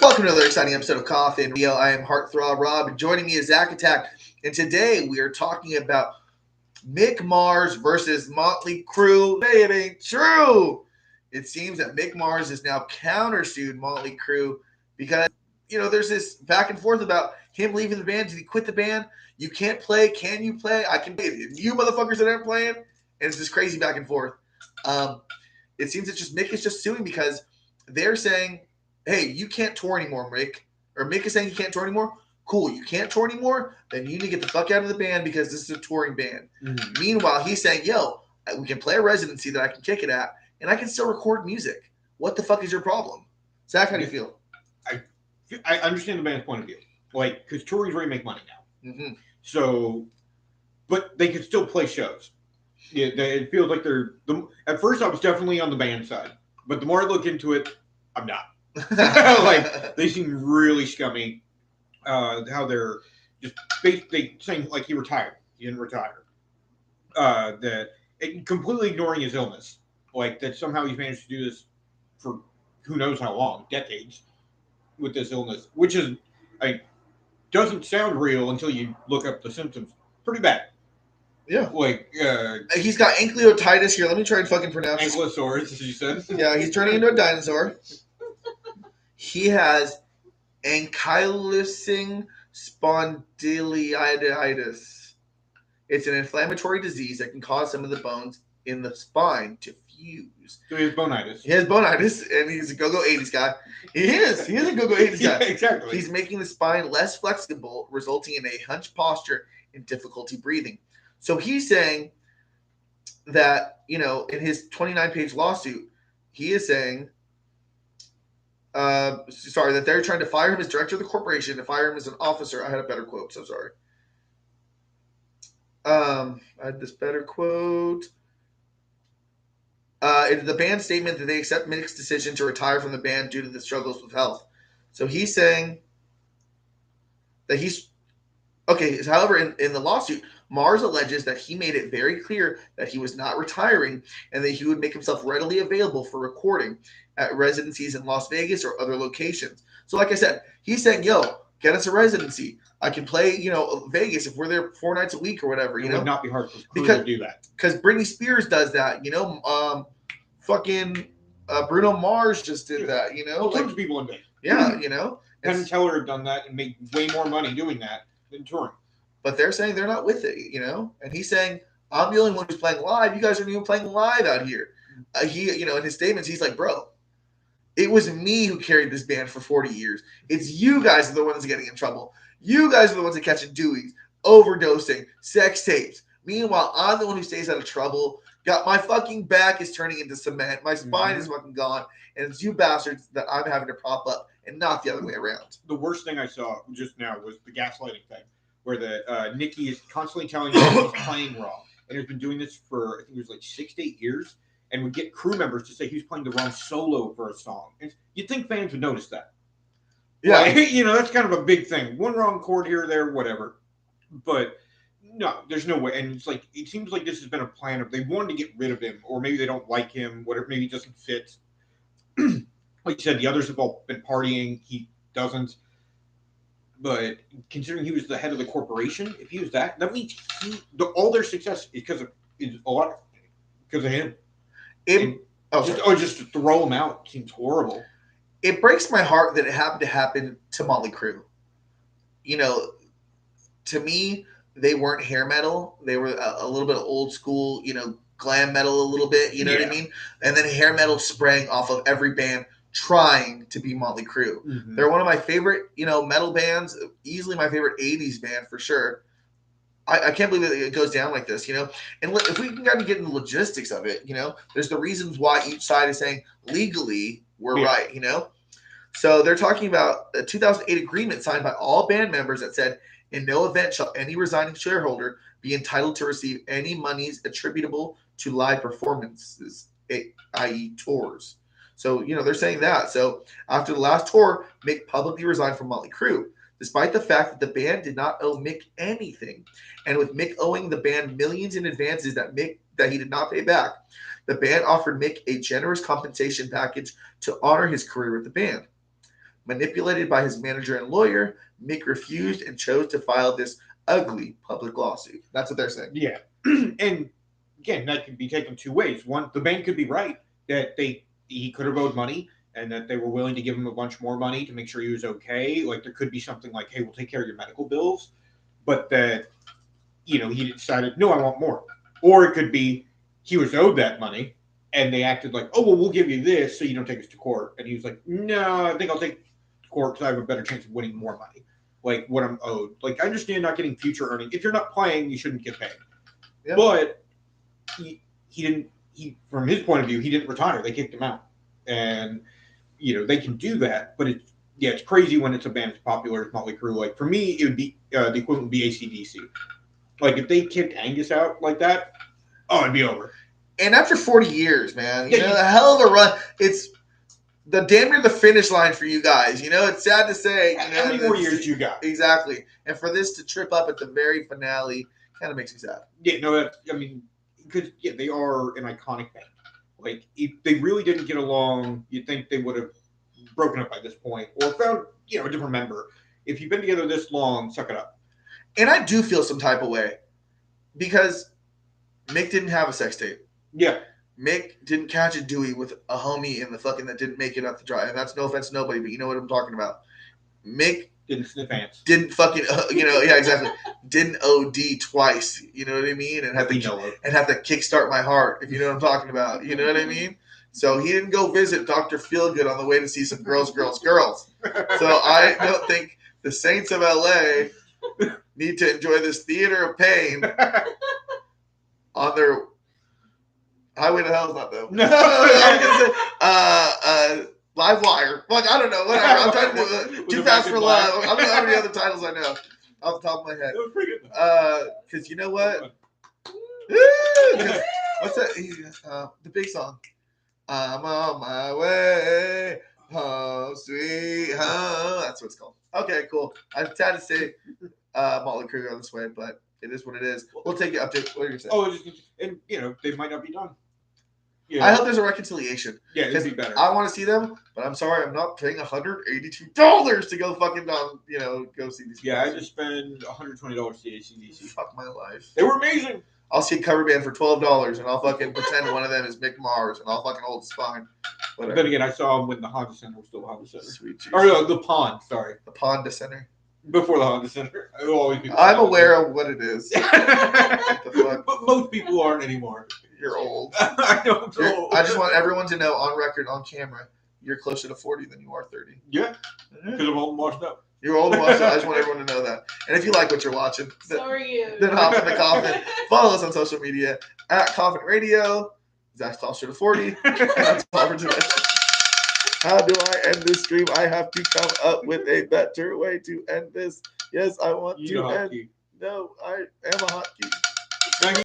Welcome to another exciting episode of Koffin Radio. I am Heartthrob Rob, and joining me is Zach Attack. And today we are talking about Mick Mars versus Motley Crue. Hey, it ain't true. It seems that Mick Mars has now countersued Motley Crue because, there's this back and forth about him leaving the band. Did he quit the band? You can't play. Can you play? I can play. You motherfuckers that aren't playing. And it's this crazy back and forth. It seems that Mick is just suing because they're saying, hey, you can't tour anymore, Mick. Or Mick is saying you can't tour anymore. Cool, you can't tour anymore? Then you need to get the fuck out of the band because this is a touring band. Mm-hmm. Meanwhile, he's saying, yo, we can play a residency that I can kick it at, and I can still record music. What the fuck is your problem? Zach, how do you feel? I understand the band's point of view. Because touring's where you make money now. Mm-hmm. So, but they can still play shows. Yeah, it feels like at first I was definitely on the band side. But the more I look into it, I'm not. They seem really scummy. How they're just basically saying he retired. He didn't retire. Completely ignoring his illness. That somehow he's managed to do this for who knows how long, decades, with this illness, which is doesn't sound real until you look up the symptoms. Pretty bad. Yeah. He's got ankylotitis here. Let me try and fucking pronounce it. Ankylosaurus, as you said. Yeah, he's turning into a dinosaur. He has ankylosing spondylitis. It's an inflammatory disease that can cause some of the bones in the spine to fuse. So he has bonitis. He has bonitis, and he's a go-go 80s guy. He is. He is a go-go 80s guy. Yeah, exactly. He's making the spine less flexible, resulting in a hunched posture and difficulty breathing. So he's saying that, in his 29-page lawsuit, he is saying, that they're trying to fire him as director of the corporation, to fire him as an officer. I had a better quote, so sorry. I had this better quote. The band statement that they accept Mick's decision to retire from the band due to the struggles with health. So he's saying that however, in the lawsuit, Mars alleges that he made it very clear that he was not retiring and that he would make himself readily available for recording at residencies in Las Vegas or other locations. So like I said, he's saying, yo, get us a residency. I can play, Vegas if we're there 4 nights a week or whatever. It would not be hard for Crue to do that. Because Britney Spears does that, Bruno Mars just did that, Tons of people in there. Yeah, Penn Teller have done that and made way more money doing that than touring. But they're saying they're not with it, And he's saying, I'm the only one who's playing live. You guys aren't even playing live out here. In his statements, he's like, bro, it was me who carried this band for 40 years. It's you guys are the ones getting in trouble. You guys are the ones that catching Deweys, overdosing, sex tapes. Meanwhile, I'm the one who stays out of trouble. My fucking back is turning into cement. My spine is fucking gone. And it's you bastards that I'm having to prop up and not the other way around. The worst thing I saw just now was the gaslighting thing, where Nikki is constantly telling you he's playing wrong. And has been doing this for, I think it was 6 to 8 years, and would get crew members to say he was playing the wrong solo for a song. And you'd think fans would notice that. Yeah. That's kind of a big thing. One wrong chord here or there, whatever. But no, there's no way. And it seems like this has been a plan of they wanted to get rid of him, or maybe they don't like him, whatever, maybe he doesn't fit. Like you said, the others have all been partying. He doesn't. But considering he was the head of the corporation, if he was that means all their success is because of him. Just to throw him out seems horrible. It breaks my heart that it happened to happen to Motley Crue. To me, they weren't hair metal. They were a little bit of old school, glam metal a little bit, what I mean? And then hair metal sprang off of every band trying to be Motley Crue. Mm-hmm. They're one of my favorite, metal bands, easily my favorite 80s band for sure. I can't believe that it goes down like this, And if we can kind of get into the logistics of it, there's the reasons why each side is saying legally we're right, So they're talking about a 2008 agreement signed by all band members that said, in no event shall any resigning shareholder be entitled to receive any monies attributable to live performances, i.e. tours. So, they're saying that. So after the last tour, Mick publicly resigned from Motley Crue, despite the fact that the band did not owe Mick anything. And with Mick owing the band millions in advances that he did not pay back, the band offered Mick a generous compensation package to honor his career with the band. Manipulated by his manager and lawyer, Mick refused and chose to file this ugly public lawsuit. That's what they're saying. Yeah. And again, that could be taken two ways. One, the bank could be right that he could have owed money and that they were willing to give him a bunch more money to make sure he was okay. Like there could be something like, hey, we'll take care of your medical bills, but that he decided, no, I want more. Or it could be he was owed that money and they acted like, oh, well, we'll give you this so you don't take us to court. And he was like, no, I think I'll take court because I have a better chance of winning more money. Like what I'm owed. Like I understand not getting future earnings. If you're not playing, you shouldn't get paid. Yep. But he didn't. From his point of view, he didn't retire. They kicked him out, and they can do that. But it's crazy when it's a band as popular as Motley Crue. Like for me, it would be the equivalent would be AC/DC. Like if they kicked Angus out like that, it'd be over. And after 40 years, man, the hell of a run. It's the damn near the finish line for you guys. It's sad to say. How many more years you got? Exactly. And for this to trip up at the very finale kind of makes me sad. Yeah, no, because they are an iconic band. Like, if they really didn't get along, you'd think they would have broken up by this point or found, a different member. If you've been together this long, suck it up. And I do feel some type of way because Mick didn't have a sex tape. Yeah. Mick didn't catch a Dewey with a homie in the fucking that didn't make it up the drive. And that's no offense to nobody, but you know what I'm talking about. Mick didn't sniff ants. Didn't fucking, yeah, exactly. Didn't OD twice, you know what I mean? And have to kickstart my heart, if you know what I'm talking about. You know what I mean? So he didn't go visit Dr. Feelgood on the way to see some girls. So I don't think the Saints of LA need to enjoy this theater of pain on their highway to hell is not them. No, I was gonna say Live Wire. Fuck, I don't know. Whatever. I'm trying to do Too Fast for Love. I don't know how many other titles I know off the top of my head. That was pretty good. Because you know what? What's that? The big song. I'm on my way home, sweet home. That's what it's called. Okay, cool. I'm sad to say Motley Crue on this way, but it is what it is. We'll take it up to what are you going to say? And they might not be done. Yeah. I hope there's a reconciliation. Yeah, it'd be better. I want to see them, but I'm sorry, I'm not paying $182 to go fucking down, go see these. Yeah, I just spent $120 to see AC/DC. Fuck my life. They were amazing. I'll see a cover band for $12, and I'll fucking pretend one of them is Mick Mars, and I'll fucking hold his spine. Whatever. Then again, I saw him when the Honda Center was still the Honda Center. Sweet Jesus. Or no, the Pond. Sorry, the Pond Center. Before the Honda Center. I'm aware of what it is. What the fuck? But most people aren't anymore. You're old. I know I'm old. I just want everyone to know on record, on camera, you're closer to 40 than you are 30. Yeah, because I'm old and washed up. You're old and washed up. I just want everyone to know that. And if you like what you're watching, so are you. Then hop in the Koffin. Follow us on social media at Koffin Radio. Zach's closer to 40. And that's all for today. How do I end this stream? I have to come up with a better way to end this. Yes, I want to end. No, I am a hotkey.